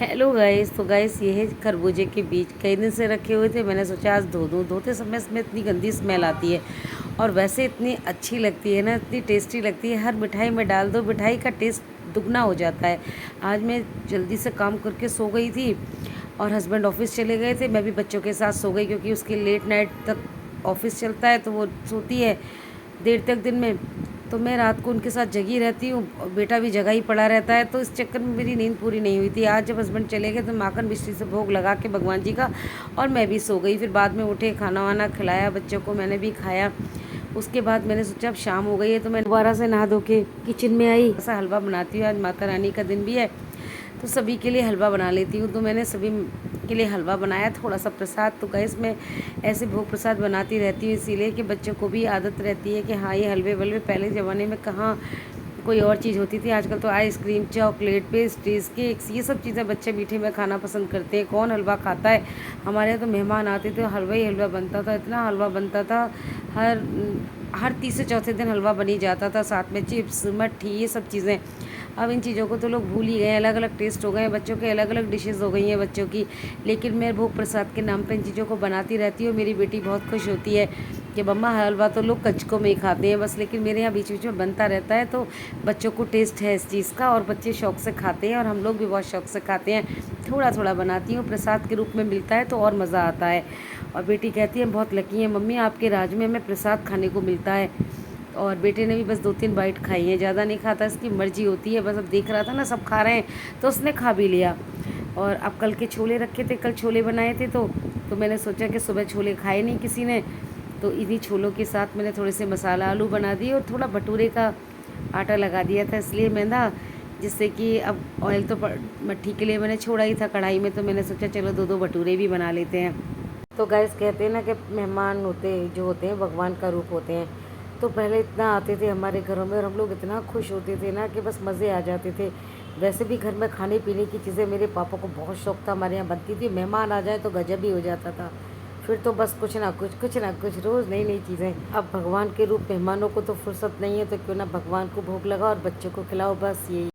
Hello guys. तो guys ये है खरबूजे के बीज, कई दिन से रखे हुए थे। मैंने सोचा आज धो दूँ। धोते समय इसमें इतनी गंदी स्मेल आती है और वैसे इतनी अच्छी लगती है ना, इतनी टेस्टी लगती है। हर मिठाई में डाल दो, मिठाई का टेस्ट दुगना हो जाता है। आज मैं जल्दी से काम करके सो गई थी और हस्बैंड ऑफिस चले गए थे। मैं भी बच्चों के साथ सो गई क्योंकि उसकी लेट नाइट तक ऑफिस चलता है, तो वो सोती है देर तक दिन में। तो मैं रात को उनके साथ जगी रहती हूँ और बेटा भी जगा ही पड़ा रहता है, तो इस चक्कर में मेरी नींद पूरी नहीं हुई थी। आज जब हस्बैंड चले गए तो माखन मिश्री से भोग लगा के भगवान जी का, और मैं भी सो गई। फिर बाद में उठे, खाना वाना खिलाया बच्चों को, मैंने भी खाया। उसके बाद मैंने सोचा अब शाम हो गई है, तो मैं दोबारा से नहा धो के किचन में आई। ऐसा हलवा बनाती हूँ, आज माता रानी का दिन भी है तो सभी के लिए हलवा बना लेती हूँ। तो मैंने सभी के लिए हलवा बनाया, थोड़ा सा प्रसाद। तो गैस में ऐसे भोग प्रसाद बनाती रहती हूँ, इसीलिए कि बच्चों को भी आदत रहती है कि हाँ ये हलवे वलवे। पहले ज़माने में कहाँ कोई और चीज़ होती थी, आजकल तो आइसक्रीम, चॉकलेट, पेस्ट्रीज, केक्स, ये सब चीज़ें बच्चे मीठे में खाना पसंद करते हैं। कौन हलवा खाता है। हमारे यहाँ तो मेहमान आते थे, हलवा ही हलवा बनता था, इतना हलवा बनता था। हर हर तीसरे चौथे दिन हलवा बनी जाता था, साथ में चिप्स, मट्ठी, ये सब चीज़ें। अब इन चीज़ों को तो लोग भूल ही गए हैं, अलग अलग टेस्ट हो गए हैं, बच्चों के अलग अलग डिशेज़ हो गई हैं बच्चों की। लेकिन मैं भोग प्रसाद के नाम पर इन चीज़ों को बनाती रहती हूँ। मेरी बेटी बहुत खुश होती है कि मम्मा हलवा तो लोग कचकों में ही खाते हैं बस, लेकिन मेरे यहाँ बीच बीच में बनता रहता है, तो बच्चों को टेस्ट है इस चीज़ का और बच्चे शौक़ से खाते हैं और हम लोग भी बहुत शौक़ से खाते हैं। थोड़ा थोड़ा बनाती हूँ, प्रसाद के रूप में मिलता है तो और मज़ा आता है। और बेटी कहती है बहुत लकी हैं मम्मी, आपके राज में हमें प्रसाद खाने को मिलता है। और बेटे ने भी बस 2-3 बाइट खाई है, ज़्यादा नहीं खाता, इसकी मर्जी होती है। बस अब देख रहा था ना सब खा रहे हैं तो उसने खा भी लिया। और अब कल के छोले रखे थे, कल छोले बनाए थे, तो मैंने सोचा कि सुबह छोले खाए नहीं किसी ने, तो इन्हीं छोलों के साथ मैंने थोड़े से मसाला आलू बना दिए और थोड़ा भटूरे का आटा लगा दिया था, इसलिए मैदा, जिससे कि अब ऑयल तो मट्ठी के लिए मैंने छोड़ा ही था कढ़ाई में, तो मैंने सोचा चलो 2-2 भटूरे भी बना लेते हैं। तो गैस कहते हैं ना कि मेहमान जो होते हैं भगवान का रूप होते हैं। तो पहले इतना आते थे हमारे घरों में और हम लोग इतना खुश होते थे ना कि बस मज़े आ जाते थे। वैसे भी घर में खाने पीने की चीज़ें मेरे पापा को बहुत शौक था, हमारे यहाँ बनती थी। मेहमान आ जाए तो गजब ही हो जाता था। फिर तो बस कुछ ना कुछ रोज़ नई नई चीज़ें। अब भगवान के रूप मेहमानों को तो फुर्सत नहीं है, तो क्यों ना भगवान को भोग लगाओ और बच्चों को खिलाओ, बस यही।